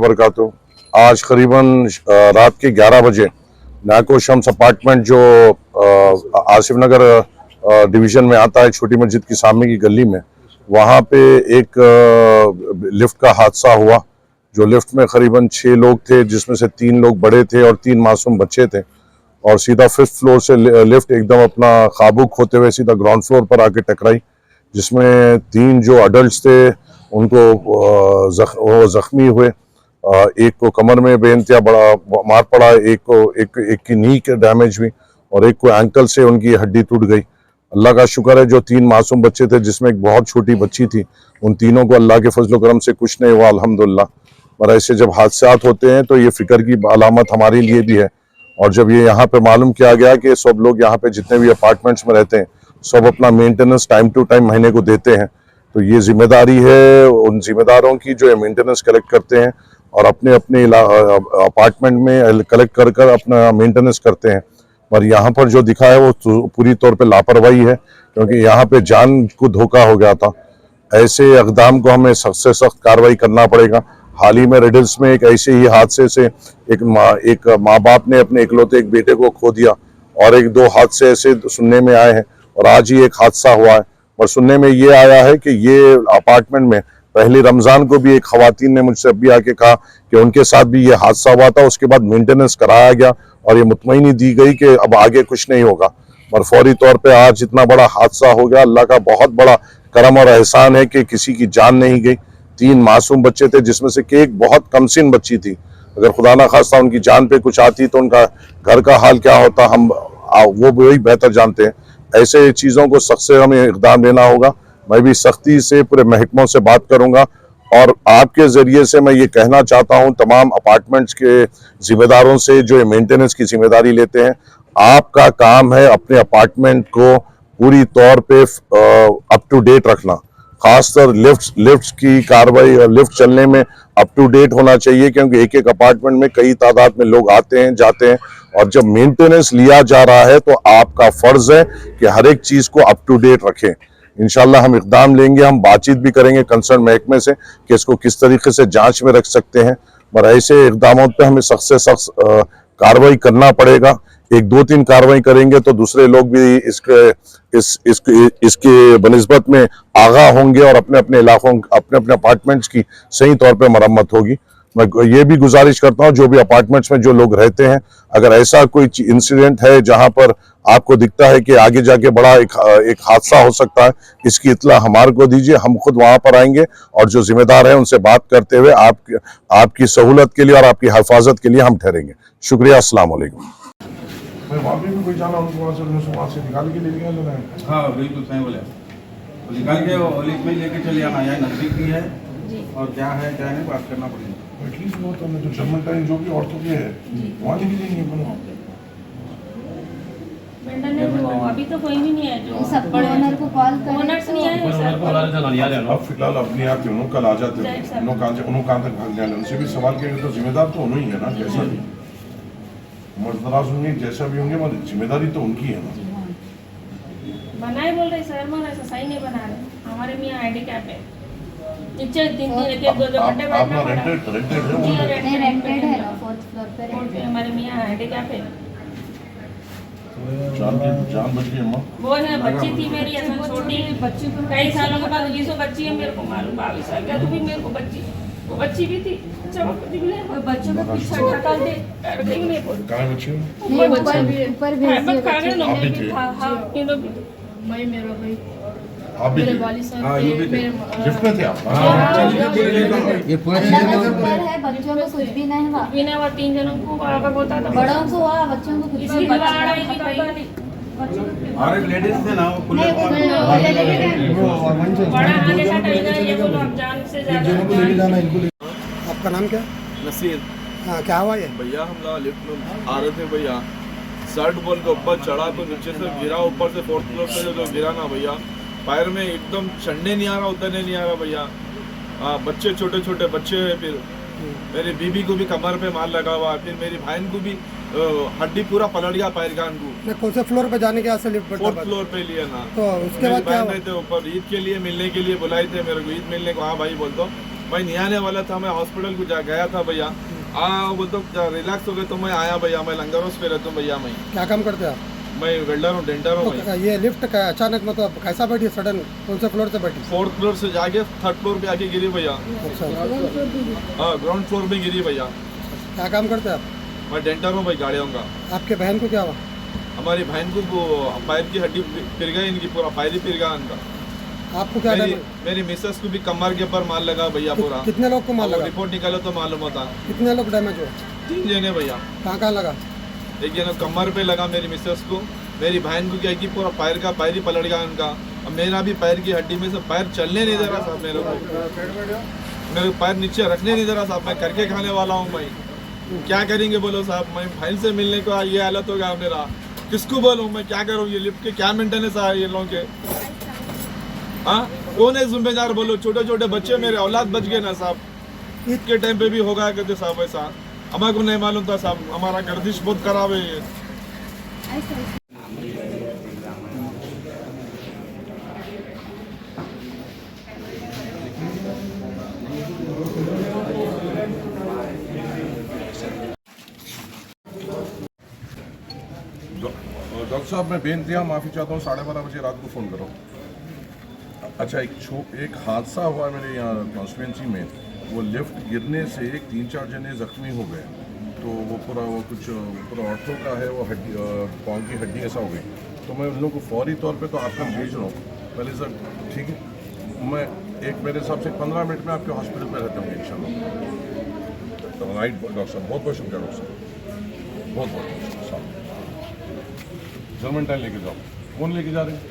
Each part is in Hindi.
वबरकातुहू। आज करीबन रात के 11 बजे नाको शम्स अपार्टमेंट जो आसिफ नगर डिवीज़न में आता है, छोटी मस्जिद की सामने की गली में, वहाँ पे एक लिफ्ट का हादसा हुआ। जो लिफ्ट में करीबन 6 लोग थे, जिसमें से 3 लोग बड़े थे और 3 मासूम बच्चे थे, और सीधा 5th फ्लोर से लिफ्ट एकदम अपना काबू खोते हुए सीधा ग्राउंड फ्लोर पर आके टकराई, जिसमें 3 जो अडल्ट थे उनको वो जख्मी हुए। एक को कमर में बेइंतहा बड़ा मार पड़ा, एक की नी के डैमेज हुई और एक को एंकल से उनकी हड्डी टूट गई। अल्लाह का शुक्र है जो 3 मासूम बच्चे थे, जिसमें एक बहुत छोटी बच्ची थी, उन तीनों को अल्लाह के फजल करम से कुछ नहीं हुआ, अल्हम्दुलिल्लाह। पर ऐसे जब हादसात होते हैं तो ये फिक्र की अलामत हमारे लिए भी है। और जब ये यहाँ पे मालूम किया गया कि सब लोग यहाँ पे जितने भी अपार्टमेंट्स में रहते हैं सब अपना मेंटेनेंस टाइम टू टाइम महीने को देते हैं, तो ये जिम्मेदारी है उन जिम्मेदारों की जो मेंटेनेंस कलेक्ट करते हैं और अपने अपने अपार्टमेंट में कलेक्ट कर कर अपना मेंटेनेंस करते हैं। पर यहाँ पर जो दिखा है वो पूरी तौर पे लापरवाही है, क्योंकि यहाँ पे जान को धोखा हो गया था। ऐसे इक़दाम को हमें सख्त से सख्त कार्रवाई करना पड़ेगा। हाल ही में रेडल्स में एक ऐसे ही हादसे से एक माँ बाप ने अपने इकलौते एक बेटे को खो दिया, और 1-2 हादसे ऐसे सुनने में आए हैं, और आज ही एक हादसा हुआ है। और सुनने में ये आया है कि ये अपार्टमेंट में पहले रमज़ान को भी एक खवातीन ने मुझसे अभी आके कहा कि उनके साथ भी ये हादसा हुआ था, उसके बाद मेंटेनेंस कराया गया और ये मुतमईनी दी गई कि अब आगे कुछ नहीं होगा। और फौरी तौर पे आज इतना बड़ा हादसा हो गया। अल्लाह का बहुत बड़ा करम और एहसान है कि किसी की जान नहीं गई। 3 मासूम बच्चे थे, जिसमें से कि एक बहुत कमसिन बच्ची थी। अगर खुदा ना खास्ता उनकी जान पे कुछ आती तो उनका घर का हाल क्या होता, हम वो वही बेहतर जानते हैं। ऐसे चीज़ों को सख्त से हमें इक़दाम लेना होगा। मैं भी सख्ती से पूरे महकमों से बात करूंगा, और आपके ज़रिए से मैं ये कहना चाहता हूं तमाम अपार्टमेंट्स के ज़िम्मेदारों से जो मेंटेनेंस की जिम्मेदारी लेते हैं, आपका काम है अपने अपार्टमेंट को पूरी तौर पे अप टू डेट रखना। खासकर लिफ्ट्स की कार्रवाई और लिफ्ट चलने में अप टू डेट होना चाहिए, क्योंकि एक एक अपार्टमेंट में कई तादाद में लोग आते हैं जाते हैं, और जब मेंटेनेंस लिया जा रहा है तो आपका फर्ज है कि हर एक चीज़ को अप टू डेट रखें। इंशाल्लाह हम इक़दाम लेंगे, हम बातचीत भी करेंगे कंसर्न महकमे से कि इसको किस तरीके से जांच में रख सकते हैं। पर ऐसे इक़दामों पे हमें सख्त से सख्त कार्रवाई करना पड़ेगा। 1-2-3 कार्रवाई करेंगे तो दूसरे लोग भी इसके बनिस्बत में आगाह होंगे और अपने अपने इलाकों अपने अपने अपार्टमेंट्स की सही तौर पे मरम्मत होगी। मैं ये भी गुजारिश करता हूँ जो भी अपार्टमेंट्स में जो लोग रहते हैं, अगर ऐसा कोई इंसिडेंट है जहां पर आपको दिखता है कि आगे जाके बड़ा एक हादसा हो सकता है, इसकी इत्तला हमारे को दीजिए। हम खुद वहां पर आएंगे और जो जिम्मेदार है उनसे बात करते हुए आपकी सहूलत के लिए और आपकी हिफाजत के लिए हम ठहरेंगे। शुक्रिया। अस्सलाम वालेकुम। वहाँ पे भी कोई जाना उनको वहाँ से निकाल के ले लिया लोग। हाँ बिल्कुल सही बोले, निकाल के वो लिफ्ट में लेके चले आना, यहाँ नजदीक भी है और क्या है क्या नहीं बात करना पड़ेगा। एटलीस्ट वो तो जो जर्मन टाइम जो भी औरतों के है वहाँ लेके जाएंगे अपन। अभी तो कोई भी नहीं है जो सब बड़े ओनर को कॉल करें, ओनर्स नहीं आए सर। अब फिलहाल अपने आप उन्होंने कल आ जाते हैं, उन्होंने कहाँ तक भाग जाना, उनसे भी सवाल किया तो जिम्मेदार तो उन्होंने ही है ना। कैसा भी मर्दराज होंगे जैसा भी होंगे मगर जिम्मेदारी तो उनकी है ना। बनाए बोल रहे सर, मगर ऐसा सही नहीं बना रहे। हमारे मियाँ हैंडीकैप है, नीचे 3-3 एक 2-2 घंटे बैठना पड़ा। रेंटेड है नहीं रेंटेड है ना, 4th फ्लोर पे बोलते हैं हमारे मियाँ हैंडीकैप है। जान बच गई अम्मा। वो है बच्ची थी मेरी ऐसा छोटी बच्ची, कई सालों के बाद 20 बच्ची है, मेरे को मालूम 22 साल का, तो भी मेरे को बच्ची वो बच्ची भी थी। बच्चों को पीछे ढका दे कहाँ बच्ची हो? नहीं ऊपर भेजिए। मैं मेरा भाई आप भी मेरे वाली साहब लिफ्ट में थे आप? ये पूरा है, बच्चों को कुछ भी नहीं हुआ। बिना वो 3 जनों को अगर होता था, बड़ों को हुआ, बच्चों को कुछ इसकी भी लड़ाई की भाई और एक लेडीज थे ना वो खुले बड़ा आने का टाइम है, ये बोलो आप जान से ज्यादा। आपका नाम क्या? नसीर। हाँ क्या हुआ ये? भैया हम लोग लिफ्ट में आ रहे थे भैया, शर्ट बोल के ऊपर चढ़ा तो नीचे से गिरा, ऊपर से 4th फ्लोर से जो गिरा ना भैया, पैर में एकदम चढ़ने नहीं आ रहा, उतरने नहीं आ रहा भैया। बच्चे छोटे छोटे बच्चे हैं, फिर मेरी बीबी को भी कमर पे मार लगा हुआ, फिर मेरी बहन को भी हड्डी पूरा पलट गया पैर कान को। कौन से फ्लोर पे जाने के यहाँ से लिफ्ट? 4th फ्लोर पे लिए ना। तो उसके बाद क्या हुआ? थे ऊपर ईद के लिए मिलने के लिए बुलाए थे मेरे को, ईद मिलने को। हाँ भाई बोल दो, मैं नहीं आने वाला था, मैं हॉस्पिटल को गया था भैया। वो तो रिलैक्स हो गए तो मैं आया भैया। मैं लंगरोस पे रहता हूँ भैया। मैं क्या काम करते हैं आप? मैं वेल्डर हूँ, डेंटर हूँ भैया। तो ये लिफ्ट का अचानक मतलब कैसा बैठी सडन? कौन से फ्लोर से बैठी? 4th फ्लोर से जाके 3rd फ्लोर पे आके गिरी भैया। अच्छा, हाँ, ग्राउंड फ्लोर में गिरी भैया। क्या काम करते हैं आप? मैं डेंटर हूँ भाई, गाड़ियों का। आपके बहन को क्या हुआ? हमारी बहन को वो पैर की हड्डी फिर गई, इनकी पूरा पैर ही फिर गया इनका। आपको क्या मेरी डैमेज? मेरी मिसेस को भी कमर के ऊपर माल लगा भैया पूरा। कितने लोग को मार वो लगा? रिपोर्ट निकालो तो मालूम होता। कितने लोग डैमेज हुए? 3 जने भैया। कहाँ लगा? एक जना कमर पे लगा मेरी मिसेस को। मेरी बहन को क्या कि पूरा पैर ही पलट गया उनका। अब मेरा भी पैर की हड्डी में से पैर चलने नहीं दे रहा साहब। मेरे पैर नीचे रखने नहीं दे रहा साहब। मैं करके खाने वाला हूँ भाई, क्या करेंगे बोलो साहब। मैं भाई से मिलने को ये हालत हो गया मेरा। किसको बोलूँ मैं, क्या करूँ? ये लिफ्ट के क्या मेंटेनेंस है ये लोगों के? हाँ, कौन है जिम्मेदार बोलो? छोटे छोटे बच्चे मेरे औलाद बच गए ना साहब। ईद के टाइम पे भी होगा कहते साहब ऐसा। हमारे को नहीं मालूम था साहब। हमारा गर्दिश बहुत खराब है ये। डॉक्टर साहब मैं बेनतिहा माफ़ी चाहता हूँ, 12:30 बजे रात को फ़ोन करो। अच्छा, एक हादसा हुआ मेरे यहाँ कॉन्स्टिट्यूंसी में। वो लिफ्ट गिरने से 3-4 जने जख्मी हो गए। तो वो पूरा ऑर्थो का है, वो हड्डी पाँव की हड्डी ऐसा हो गई। तो मैं उन लोगों को फौरी तौर पे तो आपका भेज रहा हूँ पहले सर, ठीक है? मैं मेरे हिसाब से 15 मिनट में आपके हॉस्पिटल में रहता हूँ इंशाल्लाह। राइट डॉक्टर साहब, बहुत बहुत शुक्रिया डॉक्टर साहब, बहुत बहुत साहब। जर्मन टाइम लेके जाओ। कौन लेके जा रहे हैं?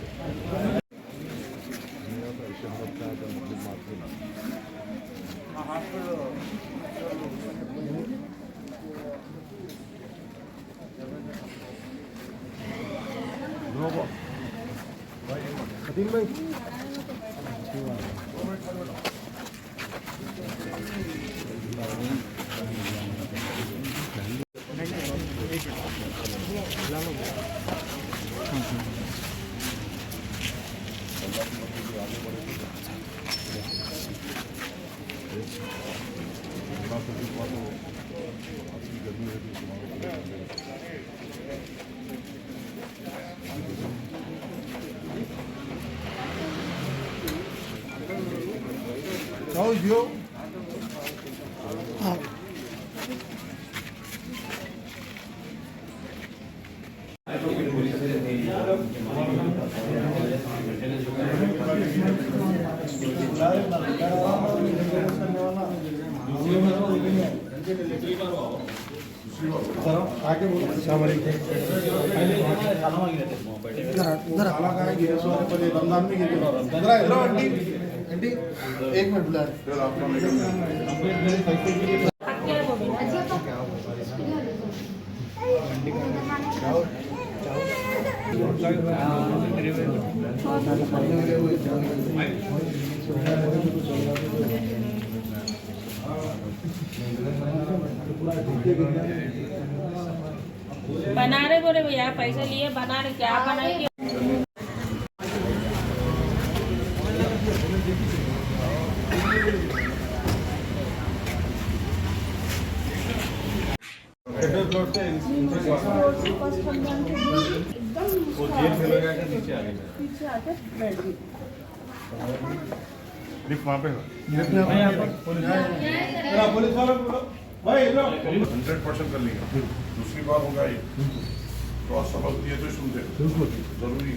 बना रहे बोले भैया, पैसे लिए बना रहे, क्या बनाएंगे? लिफ्ट वहाँ पे है। 100% कर लेंगे। दूसरी बार होगा ये तो सबक दिए तो सुनते जरूरी।